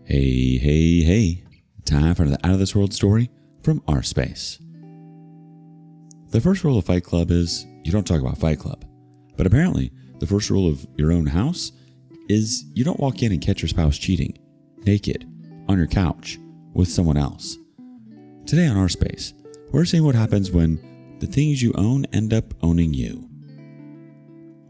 Hey. Time for the Out of This World story from rSpace. The first rule of Fight Club is you don't talk about Fight Club. But apparently, the first rule of your own house is you don't walk in and catch your spouse cheating, naked, on your couch, with someone else. Today on rSpace, we're seeing what happens when the things you own end up owning you.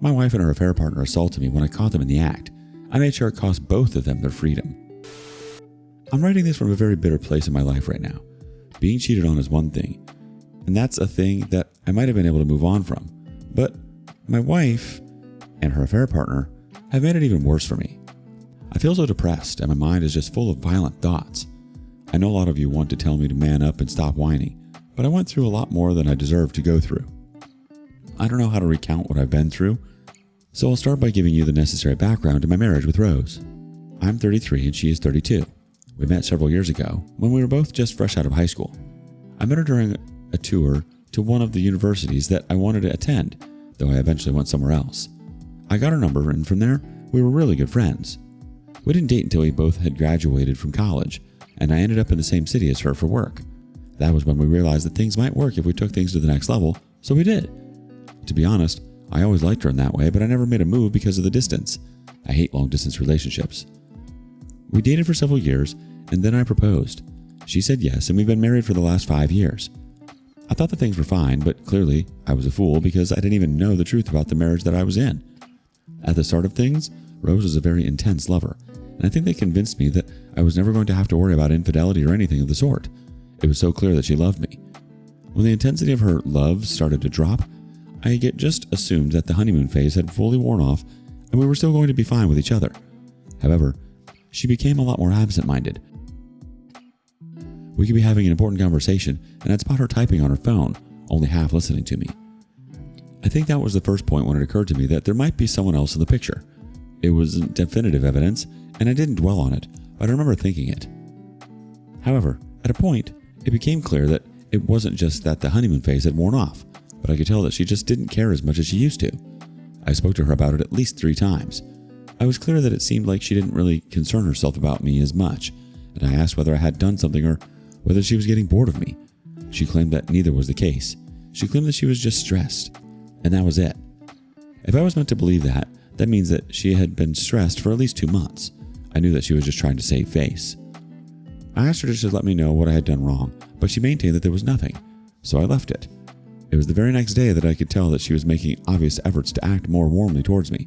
My wife and her affair partner assaulted me when I caught them in the act. I made sure it cost both of them their freedom. I'm writing this from a very bitter place in my life right now. Being cheated on is one thing, and that's a thing that I might have been able to move on from. But my wife and her affair partner have made it even worse for me. I feel so depressed and my mind is just full of violent thoughts. I know a lot of you want to tell me to man up and stop whining, but I went through a lot more than I deserve to go through. I don't know how to recount what I've been through, so I'll start by giving you the necessary background to my marriage with Rose. I'm 33 and she is 32. We met several years ago when we were both just fresh out of high school. I met her during a tour to one of the universities that I wanted to attend, though I eventually went somewhere else. I got her number and from there, we were really good friends. We didn't date until we both had graduated from college, and I ended up in the same city as her for work. That was when we realized that things might work if we took things to the next level, so we did. To be honest, I always liked her in that way, but I never made a move because of the distance. I hate long-distance relationships. We dated for several years, and then I proposed. She said yes, and we've been married for the last 5 years. I thought that things were fine, but clearly I was a fool because I didn't even know the truth about the marriage that I was in. At the start of things, Rose was a very intense lover, and I think they convinced me that I was never going to have to worry about infidelity or anything of the sort. It was so clear that she loved me. When the intensity of her love started to drop, I just assumed that the honeymoon phase had fully worn off and we were still going to be fine with each other. However, she became a lot more absent-minded. We could be having an important conversation and I'd spot her typing on her phone, only half listening to me. I think that was the first point when it occurred to me that there might be someone else in the picture. It wasn't definitive evidence and I didn't dwell on it, but I remember thinking it. However, at a point, it became clear that it wasn't just that the honeymoon phase had worn off, but I could tell that she just didn't care as much as she used to. I spoke to her about it at least 3 times. I was clear that it seemed like she didn't really concern herself about me as much, and I asked whether I had done something or whether she was getting bored of me. She claimed that neither was the case. She claimed that she was just stressed, and that was it. If I was meant to believe that, that means that she had been stressed for at least 2 months. I knew that she was just trying to save face. I asked her to just let me know what I had done wrong, but she maintained that there was nothing, so I left it. It was the very next day that I could tell that she was making obvious efforts to act more warmly towards me.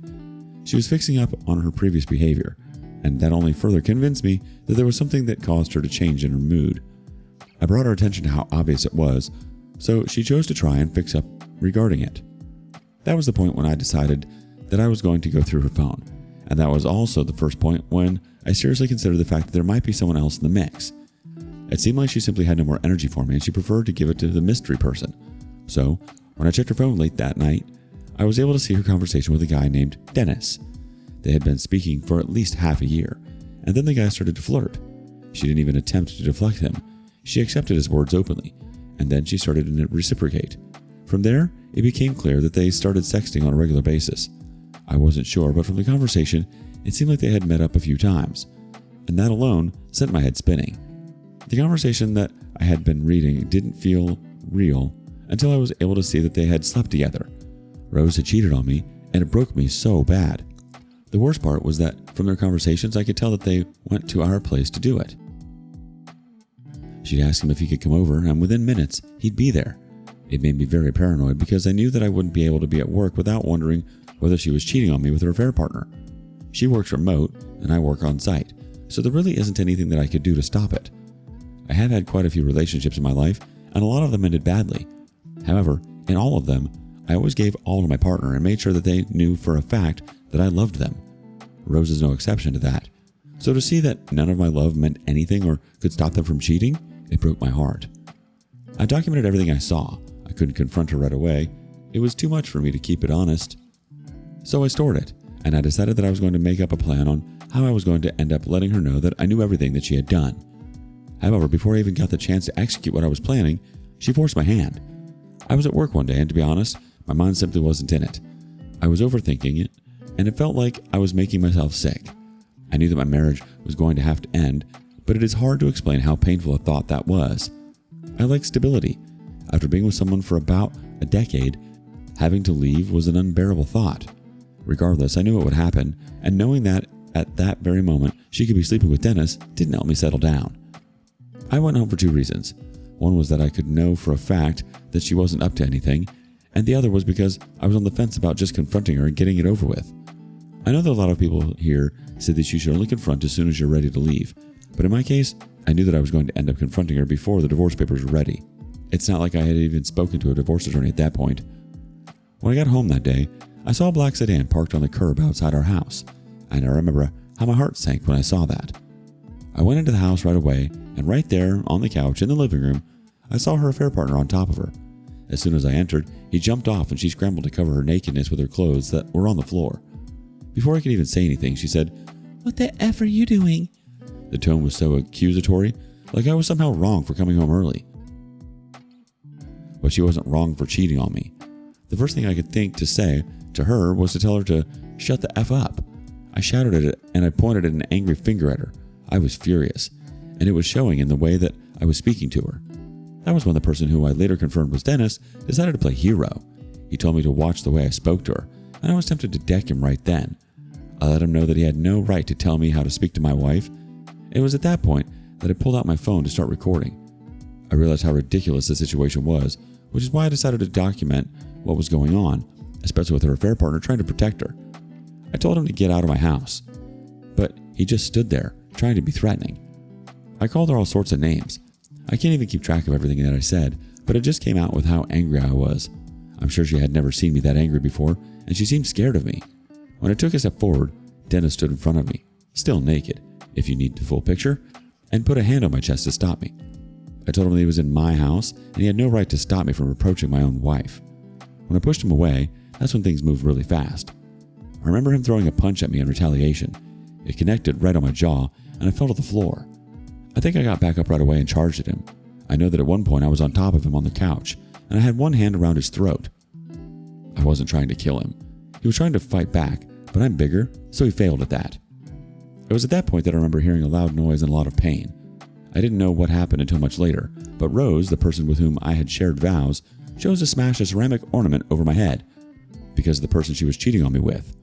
She was fixing up on her previous behavior, and that only further convinced me that there was something that caused her to change in her mood. I brought her attention to how obvious it was, so she chose to try and fix up regarding it. That was the point when I decided that I was going to go through her phone, and that was also the first point when I seriously considered the fact that there might be someone else in the mix. It seemed like she simply had no more energy for me and she preferred to give it to the mystery person. So, when I checked her phone late that night, I was able to see her conversation with a guy named Dennis. They had been speaking for at least half a year, and then the guy started to flirt. She didn't even attempt to deflect him. She accepted his words openly, and then she started to reciprocate. From there, it became clear that they started sexting on a regular basis. I wasn't sure, but from the conversation, it seemed like they had met up a few times, and that alone sent my head spinning. The conversation that I had been reading didn't feel real until I was able to see that they had slept together. Rose had cheated on me, and it broke me so bad. The worst part was that from their conversations, I could tell that they went to our place to do it. She'd ask him if he could come over, and within minutes, he'd be there. It made me very paranoid because I knew that I wouldn't be able to be at work without wondering whether she was cheating on me with her affair partner. She works remote, and I work on site, so there really isn't anything that I could do to stop it. I have had quite a few relationships in my life, and a lot of them ended badly. However, in all of them, I always gave all to my partner and made sure that they knew for a fact that I loved them. Rose is no exception to that. So to see that none of my love meant anything or could stop them from cheating, it broke my heart. I documented everything I saw. I couldn't confront her right away. It was too much for me to keep it honest. So I stored it, and I decided that I was going to make up a plan on how I was going to end up letting her know that I knew everything that she had done. However, before I even got the chance to execute what I was planning, she forced my hand. I was at work one day, and to be honest, my mind simply wasn't in it. I was overthinking it, and it felt like I was making myself sick. I knew that my marriage was going to have to end, but it is hard to explain how painful a thought that was. I like stability. After being with someone for about a decade, having to leave was an unbearable thought. Regardless, I knew it would happen, and knowing that at that very moment she could be sleeping with Dennis didn't help me settle down. I went home for two reasons. One was that I could know for a fact that she wasn't up to anything, and the other was because I was on the fence about just confronting her and getting it over with. I know that a lot of people here say that you should only confront as soon as you're ready to leave, but in my case, I knew that I was going to end up confronting her before the divorce papers were ready. It's not like I had even spoken to a divorce attorney at that point. When I got home that day, I saw a black sedan parked on the curb outside our house, and I remember how my heart sank when I saw that. I went into the house right away, and right there on the couch in the living room, I saw her affair partner on top of her. As soon as I entered, he jumped off and she scrambled to cover her nakedness with her clothes that were on the floor. Before I could even say anything, she said, "What the F are you doing?" The tone was so accusatory, like I was somehow wrong for coming home early. But she wasn't wrong for cheating on me. The first thing I could think to say to her was to tell her to shut the F up. I shouted at it and I pointed an angry finger at her. I was furious, and it was showing in the way that I was speaking to her. That was when the person who I later confirmed was Dennis decided to play hero. He told me to watch the way I spoke to her, and I was tempted to deck him right then. I let him know that he had no right to tell me how to speak to my wife. It was at that point that I pulled out my phone to start recording. I realized how ridiculous the situation was, which is why I decided to document what was going on, especially with her affair partner trying to protect her. I told him to get out of my house, but he just stood there, trying to be threatening. I called her all sorts of names. I can't even keep track of everything that I said, but it just came out with how angry I was. I'm sure she had never seen me that angry before, and she seemed scared of me. When I took a step forward, Dennis stood in front of me, still naked, if you need the full picture, and put a hand on my chest to stop me. I told him that he was in my house, and he had no right to stop me from approaching my own wife. When I pushed him away, that's when things moved really fast. I remember him throwing a punch at me in retaliation. It connected right on my jaw, and I fell to the floor. I think I got back up right away and charged at him. I know that at one point I was on top of him on the couch, and I had one hand around his throat. I wasn't trying to kill him. He was trying to fight back, but I'm bigger, so he failed at that. It was at that point that I remember hearing a loud noise and a lot of pain. I didn't know what happened until much later, but Rose, the person with whom I had shared vows, chose to smash a ceramic ornament over my head because of the person she was cheating on me with.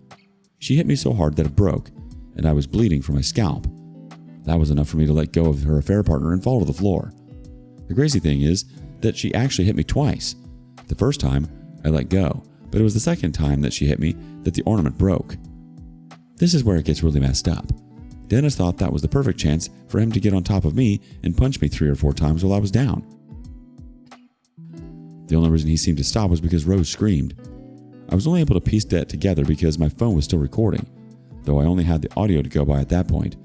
She hit me so hard that it broke, and I was bleeding from my scalp. That was enough for me to let go of her affair partner and fall to the floor. The crazy thing is that she actually hit me twice. The first time, I let go, but it was the second time that she hit me that the ornament broke. This is where it gets really messed up. Dennis thought that was the perfect chance for him to get on top of me and punch me 3 or 4 times while I was down. The only reason he seemed to stop was because Rose screamed. I was only able to piece that together because my phone was still recording, though I only had the audio to go by at that point.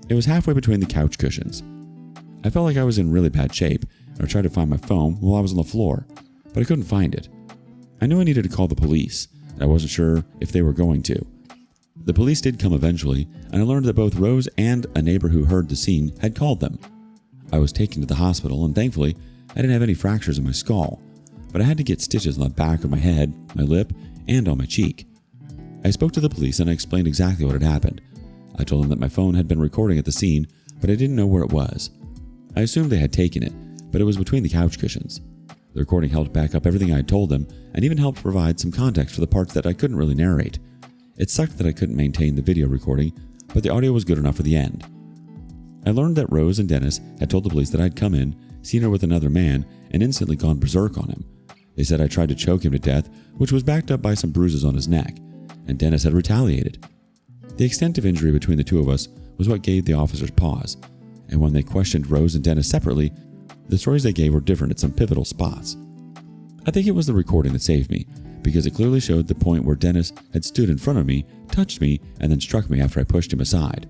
It was halfway between the couch cushions. I felt like I was in really bad shape, and I tried to find my phone while I was on the floor, but I couldn't find it. I knew I needed to call the police, and I wasn't sure if they were going to. The police did come eventually, and I learned that both Rose and a neighbor who heard the scene had called them. I was taken to the hospital, and thankfully, I didn't have any fractures in my skull, but I had to get stitches on the back of my head, my lip, and on my cheek. I spoke to the police and I explained exactly what had happened. I told them that my phone had been recording at the scene, but I didn't know where it was. I assumed they had taken it, but it was between the couch cushions. The recording helped back up everything I had told them, and even helped provide some context for the parts that I couldn't really narrate. It sucked that I couldn't maintain the video recording, but the audio was good enough for the end. I learned that Rose and Dennis had told the police that I'd come in, seen her with another man, and instantly gone berserk on him. They said I tried to choke him to death, which was backed up by some bruises on his neck, and Dennis had retaliated. The extent of injury between the two of us was what gave the officers pause, and when they questioned Rose and Dennis separately, the stories they gave were different at some pivotal spots. I think it was the recording that saved me, because it clearly showed the point where Dennis had stood in front of me, touched me, and then struck me after I pushed him aside.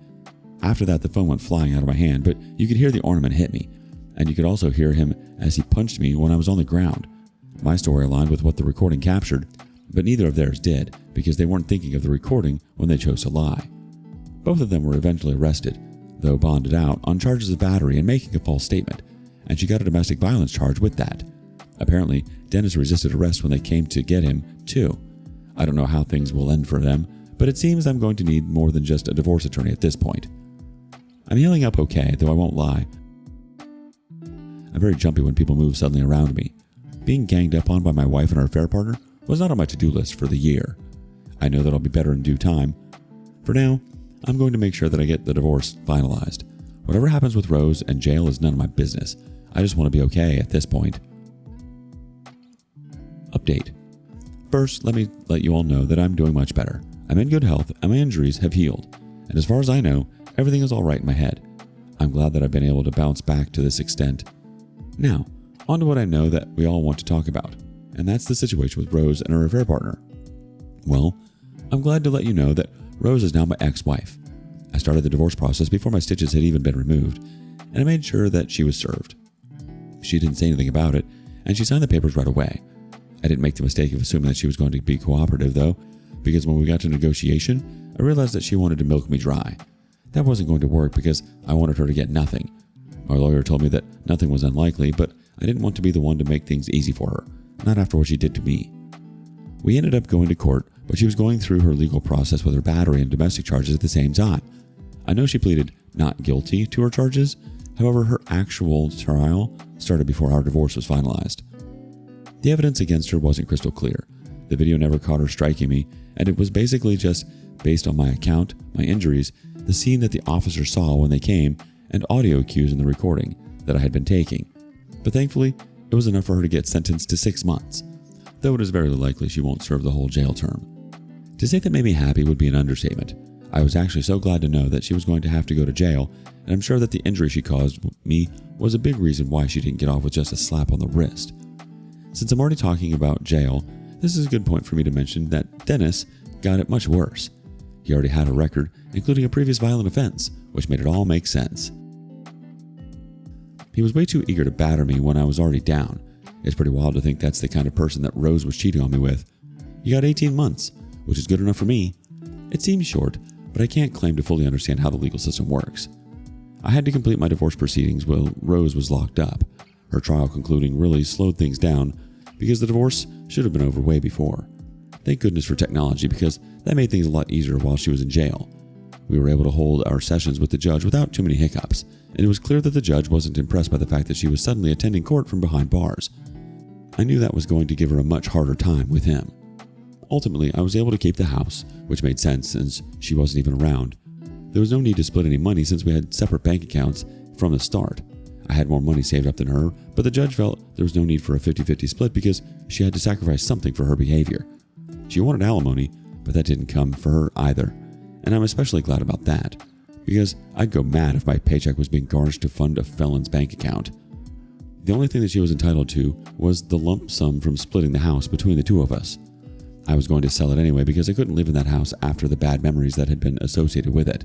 After that, the phone went flying out of my hand, but you could hear the ornament hit me, and you could also hear him as he punched me when I was on the ground. My story aligned with what the recording captured, but neither of theirs did, because they weren't thinking of the recording when they chose to lie. Both of them were eventually arrested, though bonded out on charges of battery and making a false statement, and she got a domestic violence charge with that. Apparently, Dennis resisted arrest when they came to get him, too. I don't know how things will end for them, but it seems I'm going to need more than just a divorce attorney at this point. I'm healing up okay, though I won't lie. I'm very jumpy when people move suddenly around me. Being ganged up on by my wife and her affair partner was not on my to-do list for the year. I know that I'll be better in due time. For now, I'm going to make sure that I get the divorce finalized. Whatever happens with Rose and jail is none of my business. I just want to be okay at this point. Update. First, let me let you all know that I'm doing much better. I'm in good health and my injuries have healed. And as far as I know, everything is all right in my head. I'm glad that I've been able to bounce back to this extent. Now, on to what I know that we all want to talk about, and that's the situation with Rose and her affair partner. Well, I'm glad to let you know that Rose is now my ex-wife. I started the divorce process before my stitches had even been removed, and I made sure that she was served. She didn't say anything about it, and she signed the papers right away. I didn't make the mistake of assuming that she was going to be cooperative, though, because when we got to negotiation, I realized that she wanted to milk me dry. That wasn't going to work because I wanted her to get nothing. My lawyer told me that nothing was unlikely, but I didn't want to be the one to make things easy for her, not after what she did to me. We ended up going to court, but she was going through her legal process with her battery and domestic charges at the same time. I know she pleaded not guilty to her charges, however, her actual trial started before our divorce was finalized. The evidence against her wasn't crystal clear. The video never caught her striking me, and it was basically just based on my account, my injuries, the scene that the officer saw when they came, and audio cues in the recording that I had been taking. But thankfully, it was enough for her to get sentenced to 6 months, though it is very likely she won't serve the whole jail term. To say that made me happy would be an understatement. I was actually so glad to know that she was going to have to go to jail, and I'm sure that the injury she caused me was a big reason why she didn't get off with just a slap on the wrist. Since I'm already talking about jail, this is a good point for me to mention that Dennis got it much worse. He already had a record, including a previous violent offense, which made it all make sense. He was way too eager to batter me when I was already down. It's pretty wild to think that's the kind of person that Rose was cheating on me with. He got 18 months, which is good enough for me. It seems short, but I can't claim to fully understand how the legal system works. I had to complete my divorce proceedings while Rose was locked up. Her trial concluding really slowed things down because the divorce should have been over way before. Thank goodness for technology because that made things a lot easier while she was in jail. We were able to hold our sessions with the judge without too many hiccups, and it was clear that the judge wasn't impressed by the fact that she was suddenly attending court from behind bars. I knew that was going to give her a much harder time with him. Ultimately, I was able to keep the house, which made sense since she wasn't even around. There was no need to split any money since we had separate bank accounts from the start. I had more money saved up than her, but the judge felt there was no need for a 50-50 split because she had to sacrifice something for her behavior. She wanted alimony, but that didn't come for her either, and I'm especially glad about that, because I'd go mad if my paycheck was being garnished to fund a felon's bank account. The only thing that she was entitled to was the lump sum from splitting the house between the two of us. I was going to sell it anyway because I couldn't live in that house after the bad memories that had been associated with it.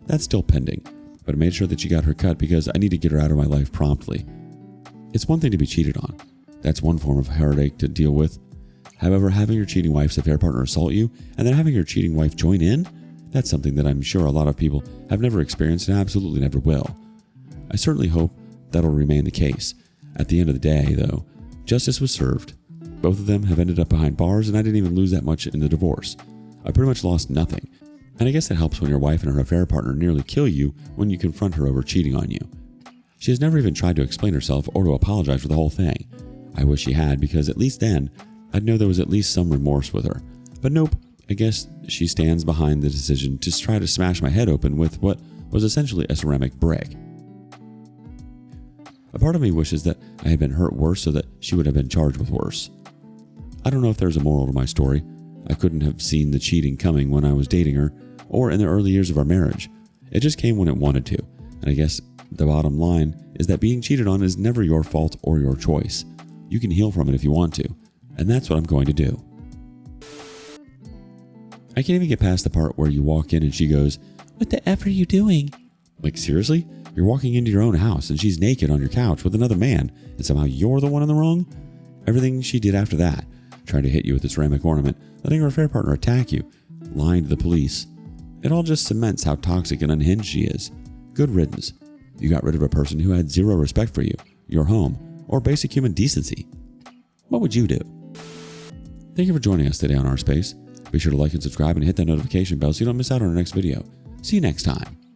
That's still pending, but I made sure that she got her cut because I need to get her out of my life promptly. It's one thing to be cheated on. That's one form of heartache to deal with. However, having your cheating wife's affair partner assault you and then having your cheating wife join in, that's something that I'm sure a lot of people have never experienced and absolutely never will. I certainly hope that'll remain the case. At the end of the day, though, justice was served. Both of them have ended up behind bars, and I didn't even lose that much in the divorce. I pretty much lost nothing, and I guess it helps when your wife and her affair partner nearly kill you when you confront her over cheating on you. She has never even tried to explain herself or to apologize for the whole thing. I wish she had, because at least then, I'd know there was at least some remorse with her. But nope, I guess she stands behind the decision to try to smash my head open with what was essentially a ceramic brick. A part of me wishes that I had been hurt worse so that she would have been charged with worse. I don't know if there's a moral to my story. I couldn't have seen the cheating coming when I was dating her, or in the early years of our marriage. It just came when it wanted to, and I guess the bottom line is that being cheated on is never your fault or your choice. You can heal from it if you want to, and that's what I'm going to do. I can't even get past the part where you walk in and she goes, "What the F are you doing?" Like, seriously? You're walking into your own house and she's naked on your couch with another man, and somehow you're the one in the wrong? Everything she did after that, trying to hit you with a ceramic ornament, letting her affair partner attack you, lying to the police. It all just cements how toxic and unhinged she is. Good riddance. You got rid of a person who had zero respect for you, your home, or basic human decency. What would you do? Thank you for joining us today on rSpace. Be sure to like and subscribe and hit that notification bell so you don't miss out on our next video. See you next time.